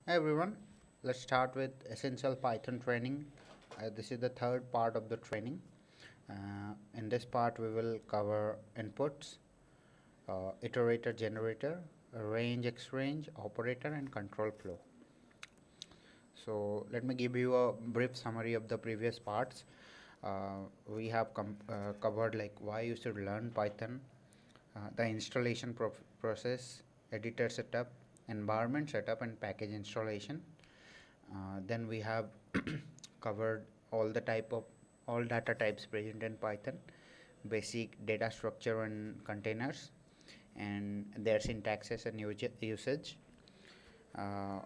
Hi everyone, let's start with essential Python training. This is the third part of the training. In this part we will cover inputs, iterator generator, range exchange, operator and control flow. So let me give you a brief summary of the previous parts. We have covered like why you should learn Python, the installation process, editor setup, environment setup and package installation. Then we have covered all data types present in Python, basic data structure and containers, and their syntaxes and usage. Uh,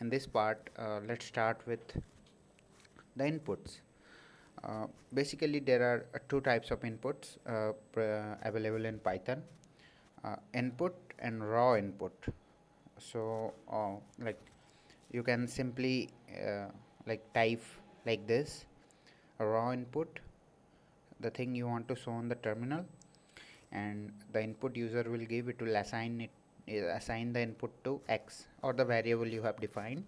in this part, let's start with the inputs. Basically, there are two types of inputs available in Python: input and raw input. So, like you can simply like type like this: a raw input, the thing you want to show on the terminal, and the input user will give it will assign the input to x or the variable you have defined.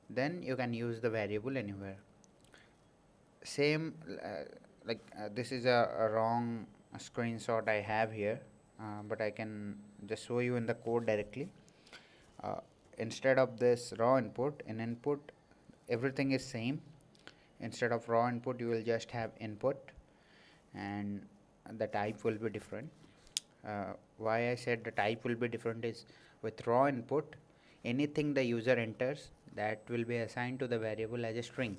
Then you can use the variable anywhere. Same this is a wrong screenshot I have here, but I can just show you in the code directly. Instead of this raw input, in input everything is same. Instead of raw input you will just have input and the type will be different. Why I said the type will be different is with raw input anything the user enters that will be assigned to the variable as a string,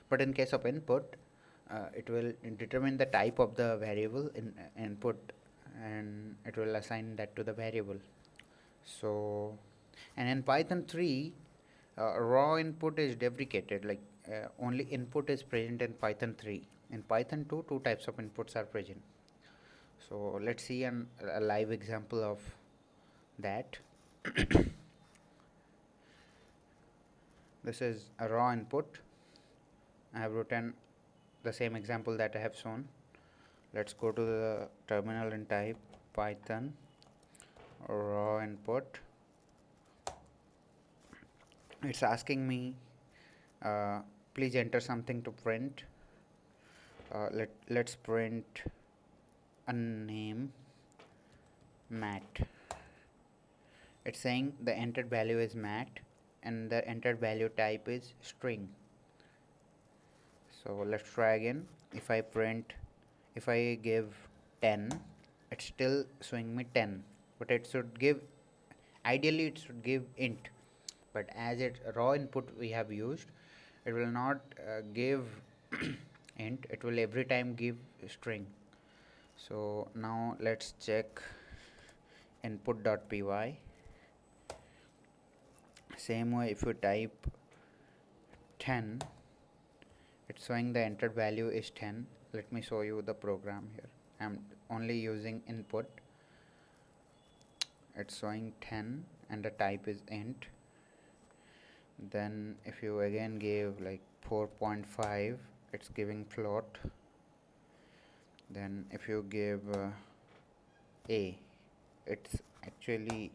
but in case of input it will determine the type of the variable in input and it will assign that to the variable. So, and in Python 3 raw input is deprecated, like only input is present in Python 3. In Python 2 two types of inputs are present. So let's see a live example of that. This is a raw input. I have written the same example that I have shown. Let's go to the terminal and type Python raw input. It's asking me please enter something to print. Let's print a name Matt. It's saying the entered value is Matt and the entered value type is string. So let's try again. If I give 10, it's still showing me 10, but it should give, ideally it should give int, but as it's raw input we have used, it will not give int, it will every time give string. So now let's check input.py. Same way, if you type 10, it's showing the entered value is 10. Let me show you the program here. I'm only using input. It's showing 10 and the type is int. Then if you again give like 4.5, it's giving float. Then if you give a, it's actually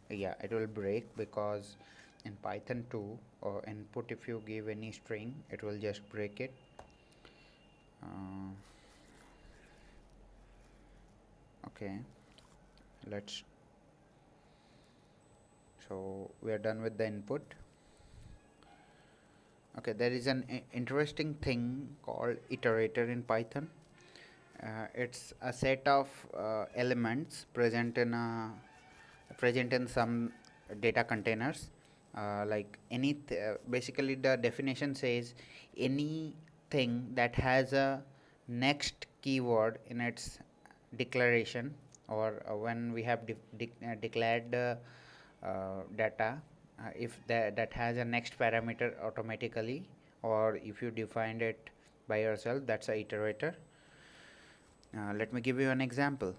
it will break, because in Python 2 or input if you give any string it will just break it. Okay, so we are done with the input. Okay, there is an interesting thing called iterator in Python. It's a set of elements present in some data containers, like basically the definition says anything that has a next keyword in its declaration, or when we have declared the data, if that has a next parameter automatically, or if you defined it by yourself, that's a iterator. Let me give you an example.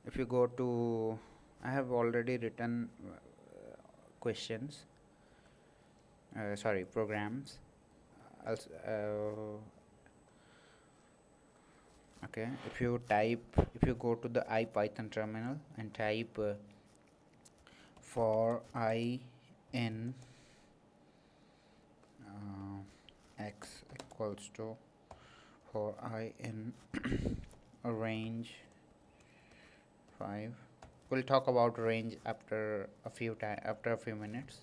If you go to, I have already written questions, programs. Okay, if you go to the IPython terminal and type for I in x equals to, for I in a range 5. We'll talk about range after a few minutes.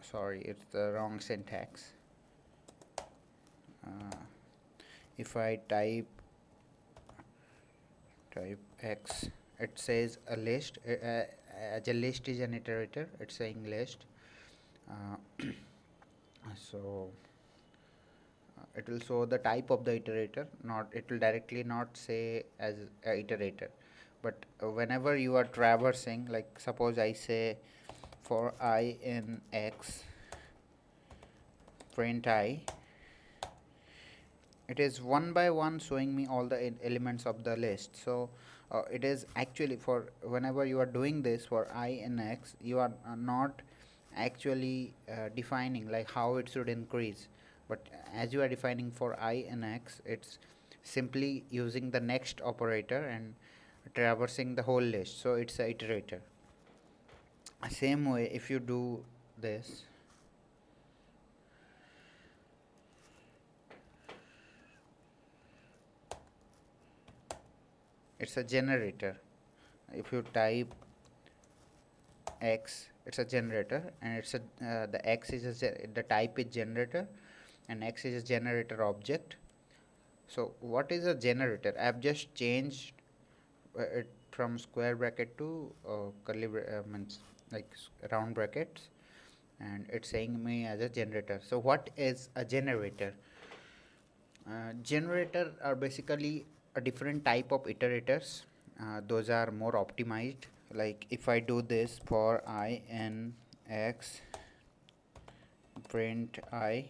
Sorry, it's the wrong syntax. If I type x, it says a list. As a list is an iterator, it's saying list. So it will show the type of the iterator, not, it will directly not say as a iterator. But whenever you are traversing, like suppose I say for I in x print I, it is one by one showing me all the elements of the list. So it is actually, for whenever you are doing this for I in x, you are not actually defining like how it should increase, but as you are defining for I in x, it's simply using the next operator and traversing the whole list. So it's a iterator. Same way, if you do this, it's a generator. If you type x, it's a generator, and it's a the x is the type is generator, and x is a generator object. So what is a generator? I have just changed it from square bracket to curly means like round brackets, and it's saying me as a generator. So what is a generator? Generator are basically a different type of iterators. Those are more optimized. Like if I do this for I in x print I,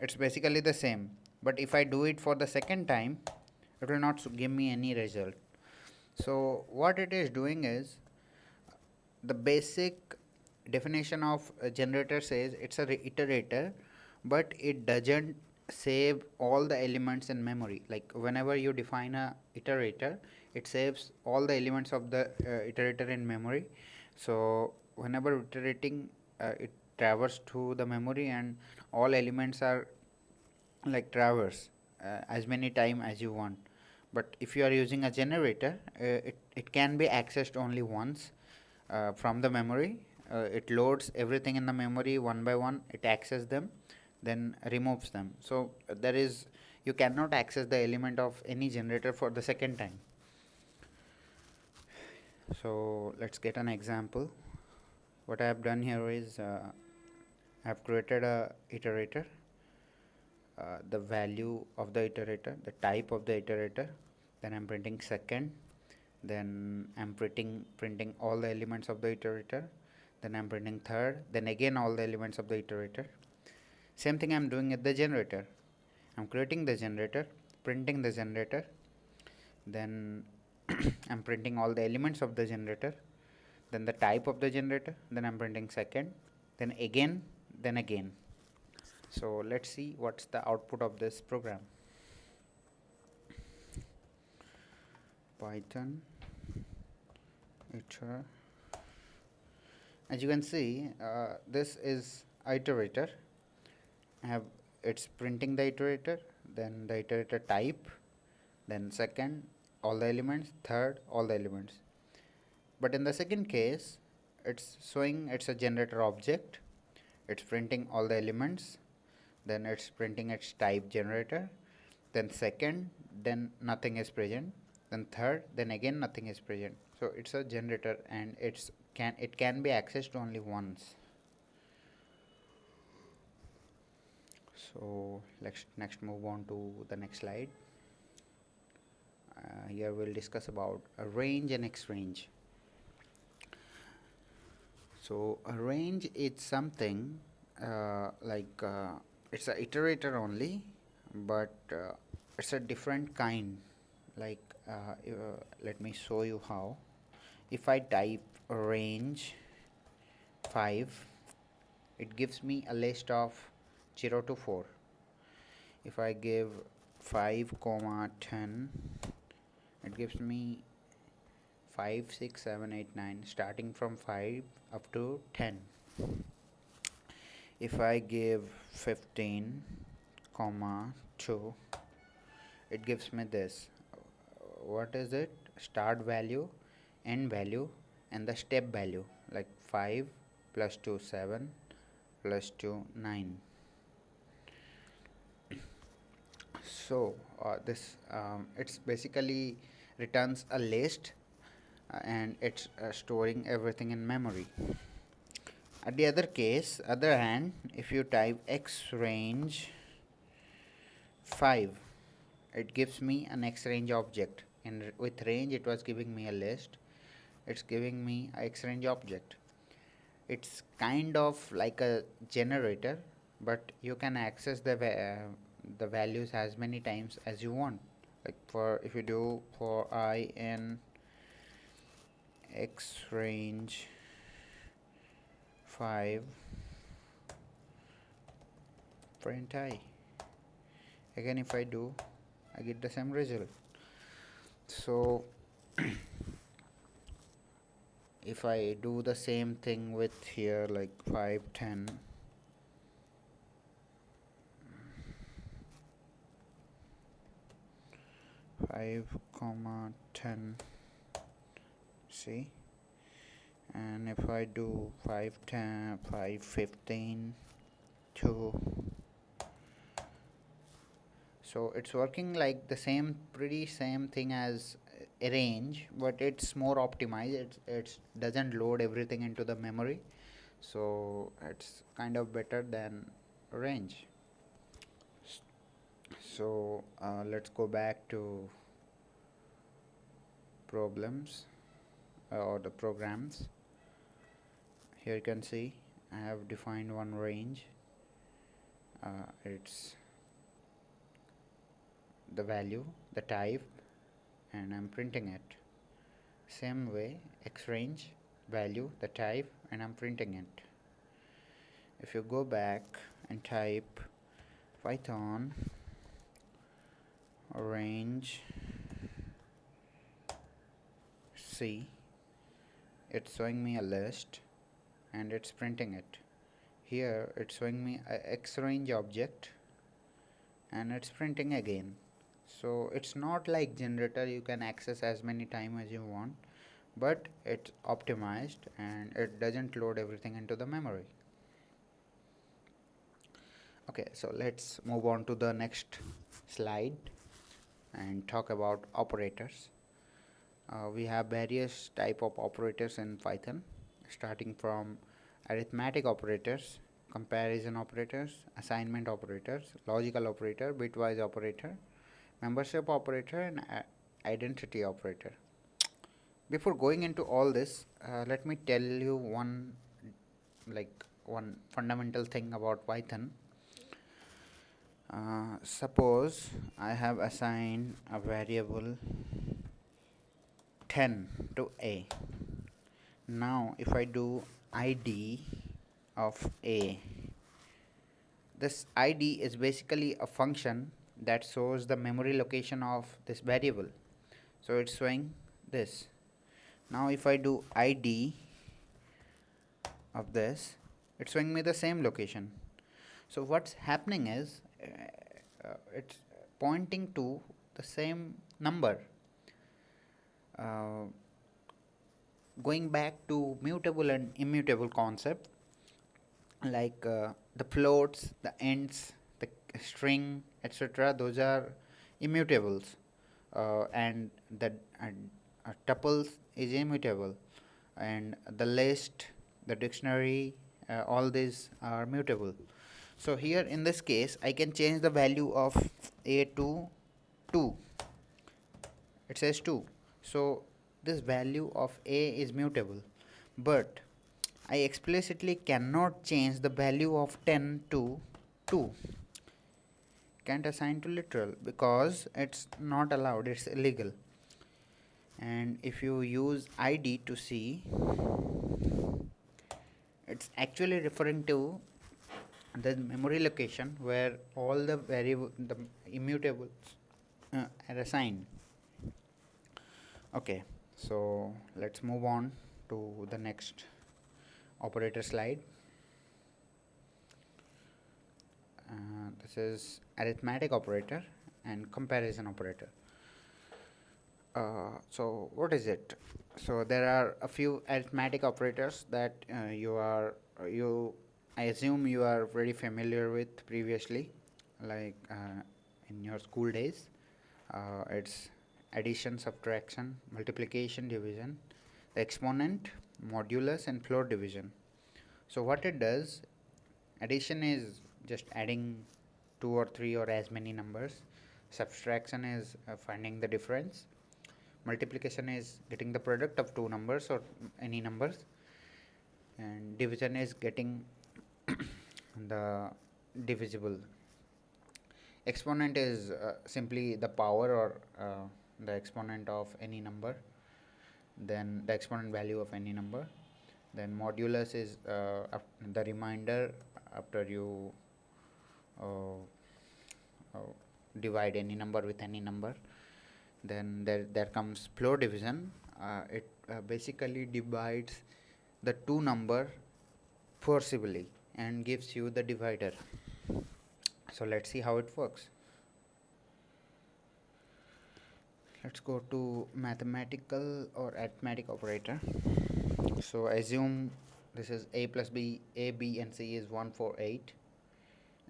it's basically the same, but if I do it for the second time, it will not give me any result. So what it is doing is, the basic definition of a generator says it's a iterator, but it doesn't save all the elements in memory. Like whenever you define a iterator, it saves all the elements of the iterator in memory. So whenever iterating, it traverses through the memory, and all elements are like traverse as many time as you want. But if you are using a generator, it can be accessed only once from the memory. It loads everything in the memory one by one, it accesses them, then removes them. So there is, you cannot access the element of any generator for the second time. So let's get an example. What I have done here is I have created a iterator, the value of the iterator, the type of the iterator, then I'm printing second, then I'm printing all the elements of the iterator, then I'm printing third, then again all the elements of the iterator. Same thing I'm doing at the generator. I'm creating the generator, printing the generator, then I'm printing all the elements of the generator, then the type of the generator, then I'm printing second, then again, then again. So let's see what's the output of this program. Python iter. As you can see, this is iterator. It's printing the iterator, then the iterator type, then second all the elements, third all the elements. But in the second case, it's showing it's a generator object, it's printing all the elements, then it's printing its type generator, then second, then nothing is present, then third, then again nothing is present. So it's a generator, and it can be accessed only once. So let's next move on to the next slide. Here we'll discuss about a range and X range. So a range is something it's an iterator only, but it's a different kind. Like let me show you how. If I type range 5, it gives me a list of 0 to 4. If I give 5, 10, it gives me 5, 6, 7, 8, 9, starting from 5 up to 10. If I give 15 comma 2, it gives me this. What is it? Start value, end value, and the step value, like 5 plus 2 7 plus 2 9. So this it's basically returns a list, and it's storing everything in memory. At the other hand, if you type x range 5, it gives me an x range object, and with range it was giving me a list. It's giving me a x range object. It's kind of like a generator, but you can access the values as many times as you want. Like if you do for I in x range 5 print I, again if I do, I get the same result. So if I do the same thing with here, like 5 10, five comma 10, see, and if I do 5 10 5 15 2, so it's working like the pretty same thing as arrange, but it's more optimized. It doesn't load everything into the memory, so it's kind of better than range. So let's go back to problems or the programs. Here you can see I have defined one range. It's the value, the type, and I'm printing it. Same way, x range, value, the type, and I'm printing it. If you go back and type Python range C, it's showing me a list and it's printing it. Here it's showing me a x range object and it's printing again. So it's not like generator you can access as many times as you want, but it's optimized and it doesn't load everything into the memory. Okay, so let's move on to the next slide and talk about operators. We have various type of operators in Python, starting from arithmetic operators, comparison operators, assignment operators, logical operator, bitwise operator, membership operator, and identity operator. Before going into all this, let me tell you one fundamental thing about Python. Suppose I have assigned a variable 10 to a. Now if I do id of a, this id is basically a function that shows the memory location of this variable. So it's showing this. Now if I do id of this, it's showing me the same location. So what's happening is it's pointing to the same number. Going back to mutable and immutable concept, like the floats, the ends, the string, etc., those are immutables, and the tuples is immutable, and the list, the dictionary, all these are mutable. So here in this case I can change the value of a to 2. It says 2, so this value of a is mutable, but I explicitly cannot change the value of 10 to 2. Can't assign to literal because it's not allowed, it's illegal. And if you use id to see, it's actually referring to the memory location where all the immutables are assigned. Okay, So let's move on to the next operator slide. This is arithmetic operator and comparison operator. So what is it? So there are a few arithmetic operators that you I assume you are very familiar with previously, like in your school days. It's addition, subtraction, multiplication, division, the exponent, modulus, and floor division. So what it does, addition is just adding two or three or as many numbers. Subtraction is finding the difference. Multiplication is getting the product of two numbers or any numbers, and division is getting the divisible. Exponent is simply the power or the exponent of any number, then the exponent value of any number. Then modulus is the remainder after you uh, divide any number with any number. Then there comes floor division. It basically divides the two number forcibly and gives you the divider. So let's see how it works. Let's go to mathematical or arithmetic operator. So assume this is a plus b, a, b and c is 1, 4, 8.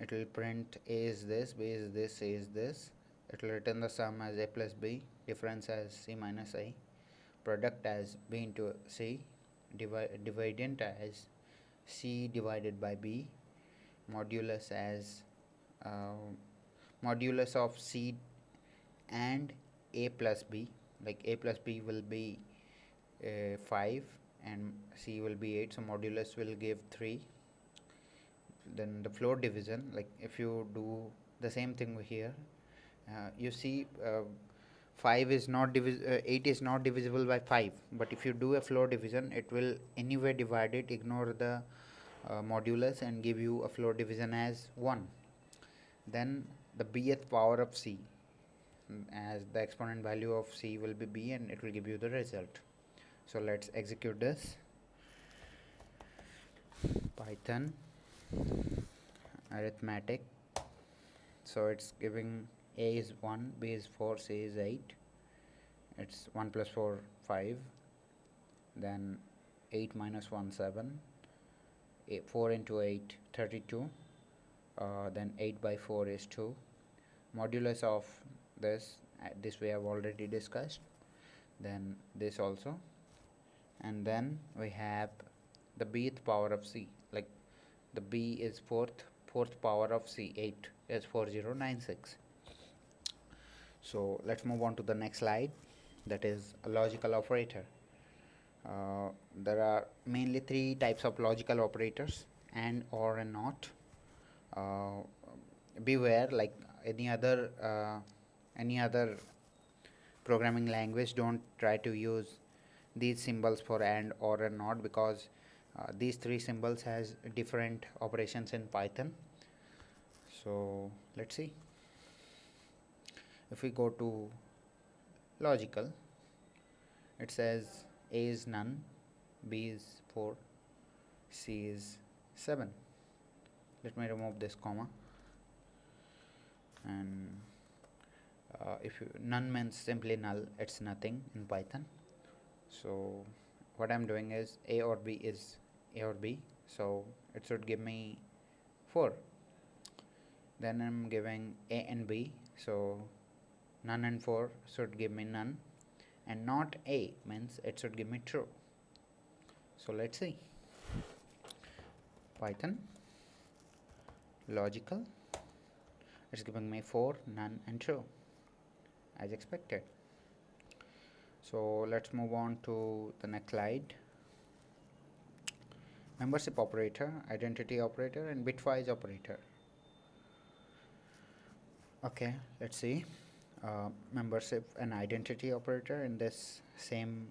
It will print a is this, b is this, c is this. It will return the sum as a plus b, difference as c minus a, product as b into c, dividend as c divided by b, modulus as modulus of c and a plus b, like a plus b will be 5 and c will be 8, so modulus will give 3. Then the floor division, like if you do the same thing here, you see 5 is not 8 is not divisible by 5, but if you do a floor division, it will anyway divide it, ignore the modulus and give you a floor division as 1. Then the bth power of c, as the exponent value of c will be b and it will give you the result. So let's execute this. Python arithmetic. So it's giving a is 1, b is 4, c is 8. It's 1 plus 4 5, then 8 minus 1 7, 4 into 8 32, then 8 by 4 is 2. Modulus of this we have already discussed, then this also, and then we have the bth power of c, like the b is fourth power of c, 8 is 4096. So let's move on to the next slide, that is a logical operator. There are mainly three types of logical operators: and, or, and not. Beware, like any other programming language, don't try to use these symbols for and, or, and not, because these three symbols has different operations in Python. So let's see. If we go to logical, it says a is none, b is 4, c is 7. Let me remove this comma, and if none means simply null, it's nothing in Python. So what I'm doing is a or b is a or b, so it should give me 4. Then I'm giving a and b, so none and 4 should give me none, and not a means it should give me true. So let's see. Python logical, it's giving me 4, none and true as expected. So let's move on to the next slide. Membership operator, identity operator, and bitwise operator. Okay, let's see. Membership and identity operator. In this same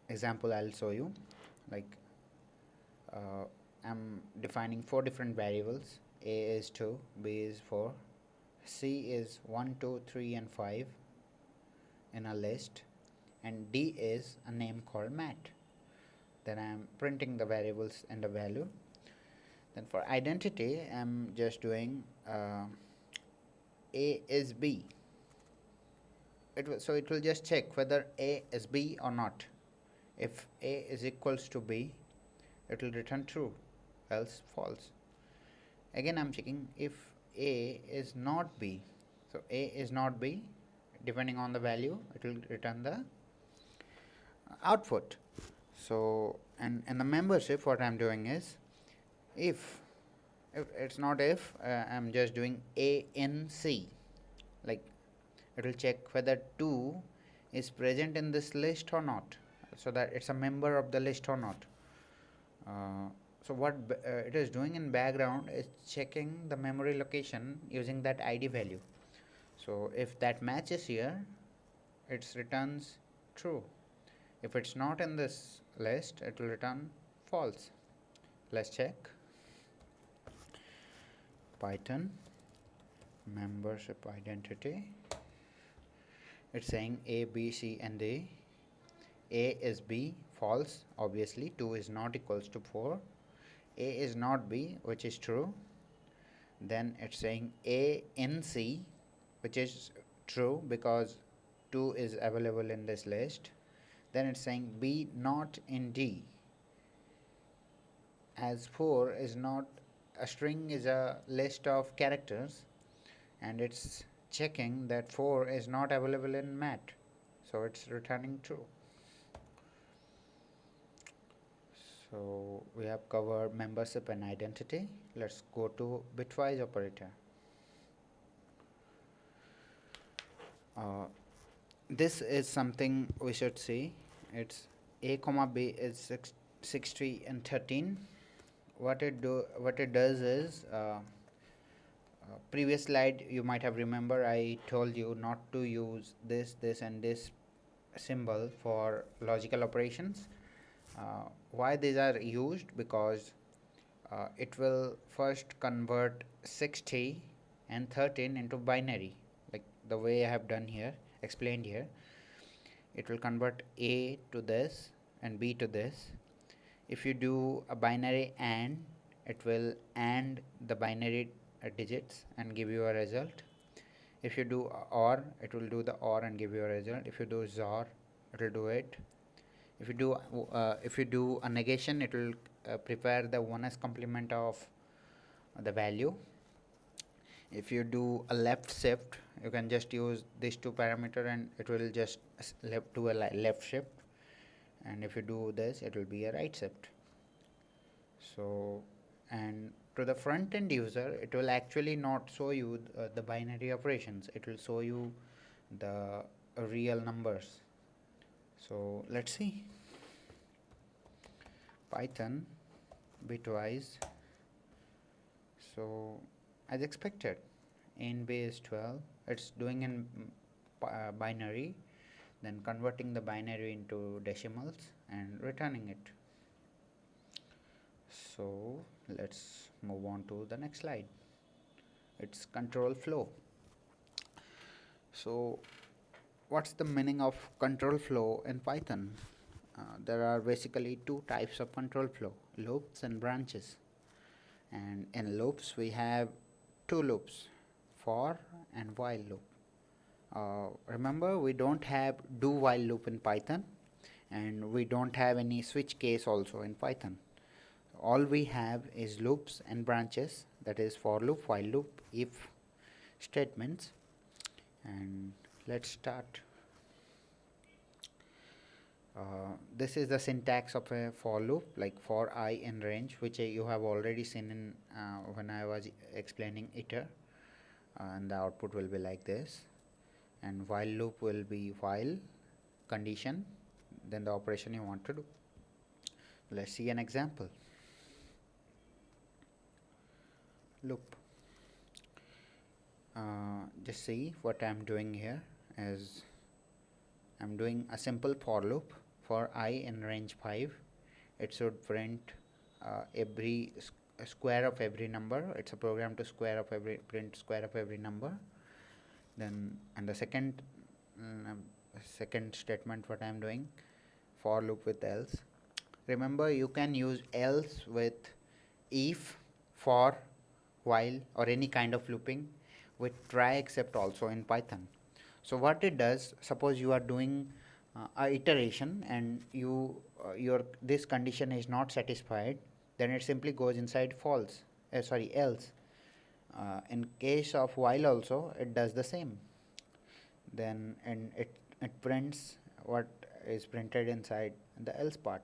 example I'll show you, like I'm defining 4 different variables. A is 2, b is 4, c is 1, 2, 3 and 5 in a list, and D is a name called Matt. Then I am printing the variables and the value. Then for identity, I am just doing A is B. So it will just check whether A is B or not. If A is equals to B, it will return true, else false. Again I am checking if A is not B. So A is not B, depending on the value, it will return the output. So, and in the membership, what I am doing is, if it's not if, I'm just doing A in C. Like, it will check whether 2 is present in this list or not, so that it's a member of the list or not. So what it is doing in background is checking the memory location using that ID value. So if that matches here, it returns true. If it's not in this list, it will return false. Let's check. Python membership identity. It's saying A, B, C, and D. A is B, false, obviously. 2 is not equals to 4. A is not B, which is true. Then it's saying A in C, which is true because 2 is available in this list. Then it's saying B not in D, as 4 is not a string, is a list of characters, and it's checking that 4 is not available in mat, so it's returning true. So we have covered membership and identity. Let's go to bitwise operator. This is something we should see. It's A comma B is 60 and 13. What it does is, previous slide you might have remember I told you not to use this and this symbol for logical operations. Why these are used? Because it will first convert 60 and 13 into binary, like the way I have done here, explained here. It will convert A to this and B to this. If you do a binary AND, it will AND the binary digits and give you a result. If you do OR, it will do the OR and give you a result. If you do XOR, it will do it. If you do a negation, it will prepare the 1s complement of the value. If you do a left shift, you can just use these two parameter and it will just do a left shift. And if you do this, it will be a right shift. So, and to the front end user, it will actually not show you the binary operations. It will show you the real numbers. So let's see. Python bitwise. So as expected, in base 12, it's doing in binary, then converting the binary into decimals and returning it. So let's move on to the next slide. It's control flow. So what's the meaning of control flow in Python? There are basically two types of control flow, loops and branches. And in loops we have two loops, for and while loop. Remember, we don't have do while loop in Python, and we don't have any switch case also in Python. All we have is loops and branches, that is for loop, while loop, if statements. And let's start. This is the syntax of a for loop, like for I in range, which you have already seen in when I was explaining iter, and the output will be like this. And while loop will be while condition, then the operation you want to do. Let's see an example. Loop. Just see what I am doing here is I'm doing a simple for loop for I in range 5. It should print every square of every number. It's a program to print square of every number. Then, and the second second statement what I am doing, for loop with else. Remember, you can use else with if, for, while, or any kind of looping with try except also in Python. So what it does, suppose you are doing a iteration and your this condition is not satisfied, then it simply goes inside false, else. In case of while also it does the same. Then and it prints what is printed inside the else part.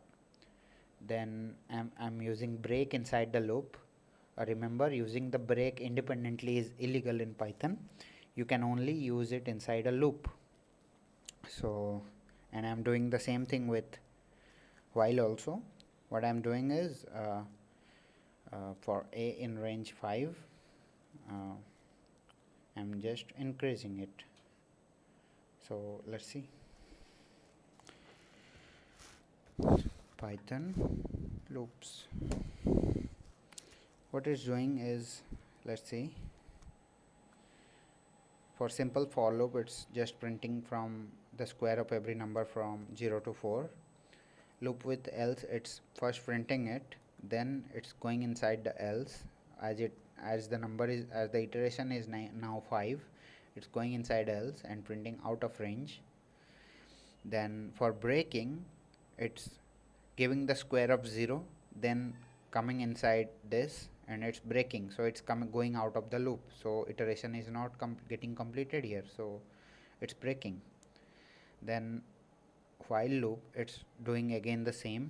Then I'm using break inside the loop. Remember, using the break independently is illegal in Python. You can only use it inside a loop. So, and I'm doing the same thing with while also. What I'm doing is for a in range 5, I'm just increasing it. So let's see. Python loops. What it's doing is, let's see, for simple for loop it's just printing from the square of every number from 0 to 4. Loop with else, it's first printing it, then it's going inside the else, as the number is, as the iteration is now 5, it's going inside else and printing out of range. Then for breaking, it's giving the square of 0, then coming inside this and it's breaking, so it's going out of the loop, so iteration is not getting completed here, so it's breaking. Then while loop, it's doing again the same.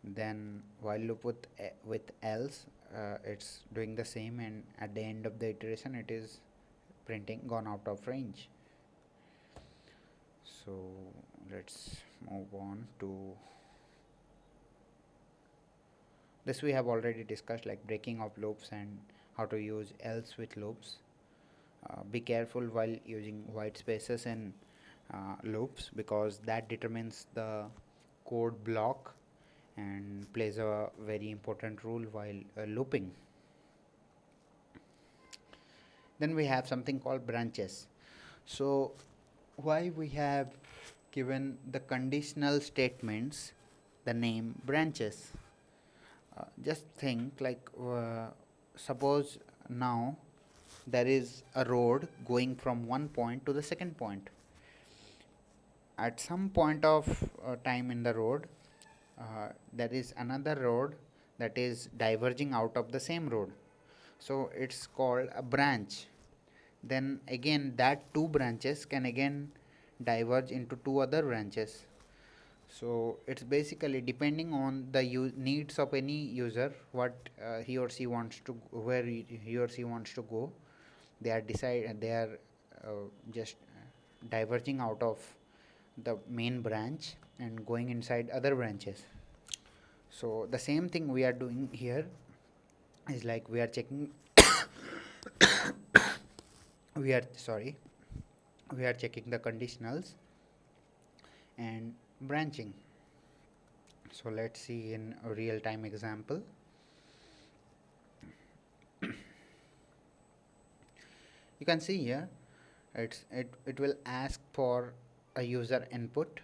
Then while loop with else, it's doing the same, and at the end of the iteration it is printing gone out of range. So let's move on to this. We have already discussed, like breaking of loops and how to use else with loops. Be careful while using white spaces in loops, because that determines the code block and plays a very important role while looping. Then we have something called branches. So why we have given the conditional statements the name branches? Just think, like suppose now there is a road going from one point to the second point. At some point of time in the road, there is another road that is diverging out of the same road, so it's called a branch. Then again, that two branches can again diverge into two other branches. So it's basically depending on the needs of any user, what he or she wants to, where he or she wants to go. They are just diverging out of the main branch and going inside other branches. So the same thing we are doing here is, like, we are checking we are checking the conditionals and branching. So let's see in a real time example. You can see here it will ask for a user input.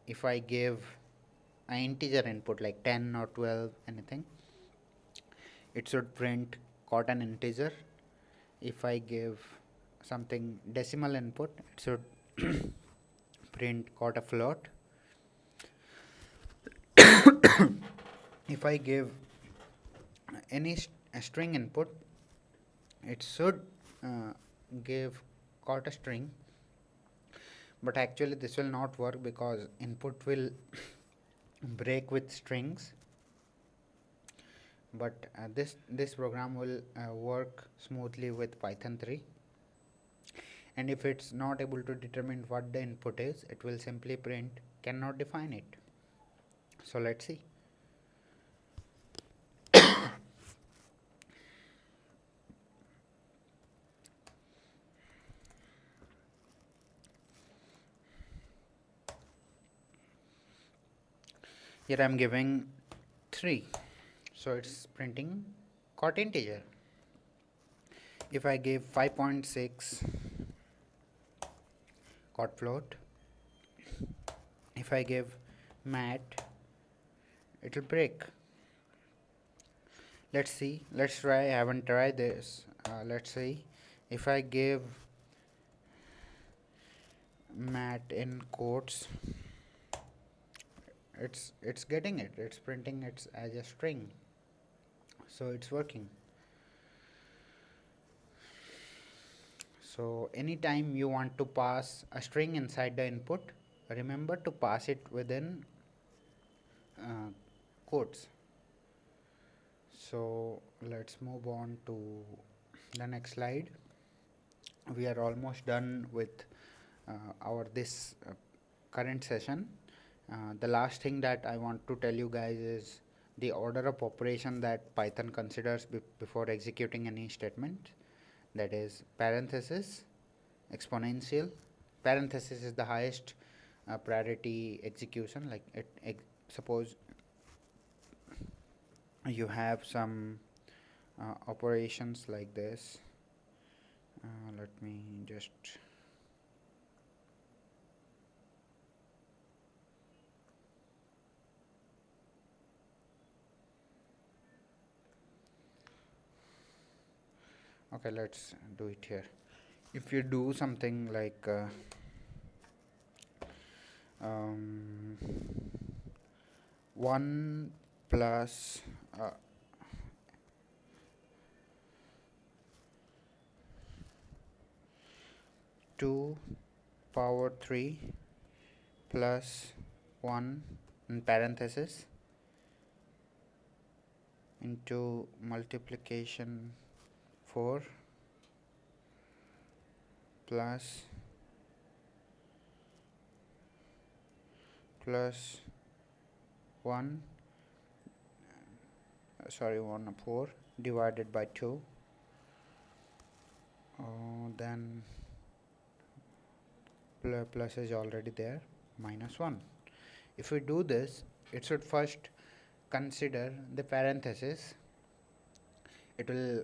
If I give an integer input like 10 or 12, anything, it should print caught an integer. If I give something decimal input, it should print caught a float. If I give any string input, it should give caught a string. But actually this will not work, because input will break with strings. But this program will work smoothly with Python 3. And if it's not able to determine what the input is, it will simply print cannot define it. So let's see. Here I am giving 3, so it's printing caught integer. If I give 5.6 hot float. If I give mat, it will break. Let's see, let's try. I haven't tried this. Let's see if I give mat in quotes, it's getting it, it's printing it as a string, so it's working. So anytime you want to pass a string inside the input, remember to pass it within quotes. So let's move on to the next slide. We are almost done with our this current session. The last thing that I want to tell you guys is the order of operation that Python considers before executing any statement. That is parenthesis, exponential. Parenthesis is the highest priority execution. Like suppose you have some operations like this. Let me just okay, let's do it here. If you do something like 1 plus 2 power 3 plus 1 in parenthesis into multiplication 4 plus 1 1 4 divided by 2, then plus is already there, minus 1. If we do this, it should first consider the parenthesis. It will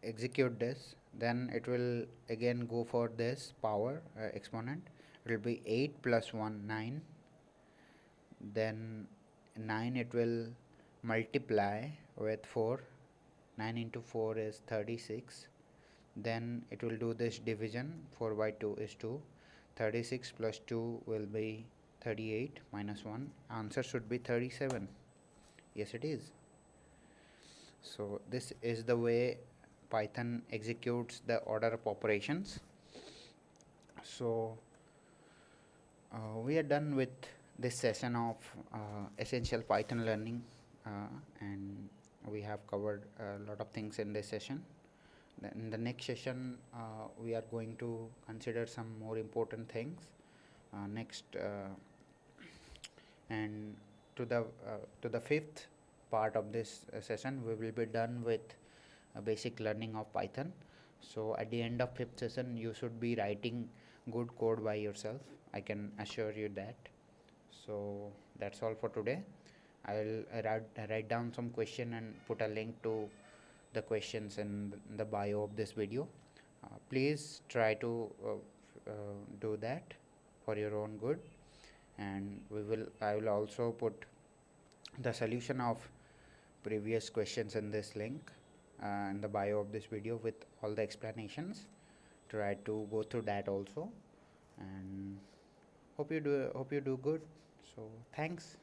execute this, then it will again go for this power exponent. It will be 8 plus 1 9, then 9 it will multiply with 4. 9 into 4 is 36. Then it will do this division. 4 by 2 is 2. 36 plus 2 will be 38 minus 1. Answer should be 37. Yes, it is. So this is the way Python executes the order of operations. So we are done with this session of essential Python learning, and we have covered a lot of things in this session. In the next session, we are going to consider some more important things. And to the fifth part of this session, we will be done with basic learning of Python. So at the end of fifth session, you should be writing good code by yourself. I can assure you that. So that's all for today. I'll write down some question and put a link to the questions in the bio of this video. Please try to do that for your own good, and I will also put the solution of previous questions in this link in the bio of this video with all the explanations. Try to go through that also, and hope you do good. So thanks.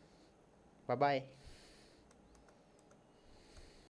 Bye bye.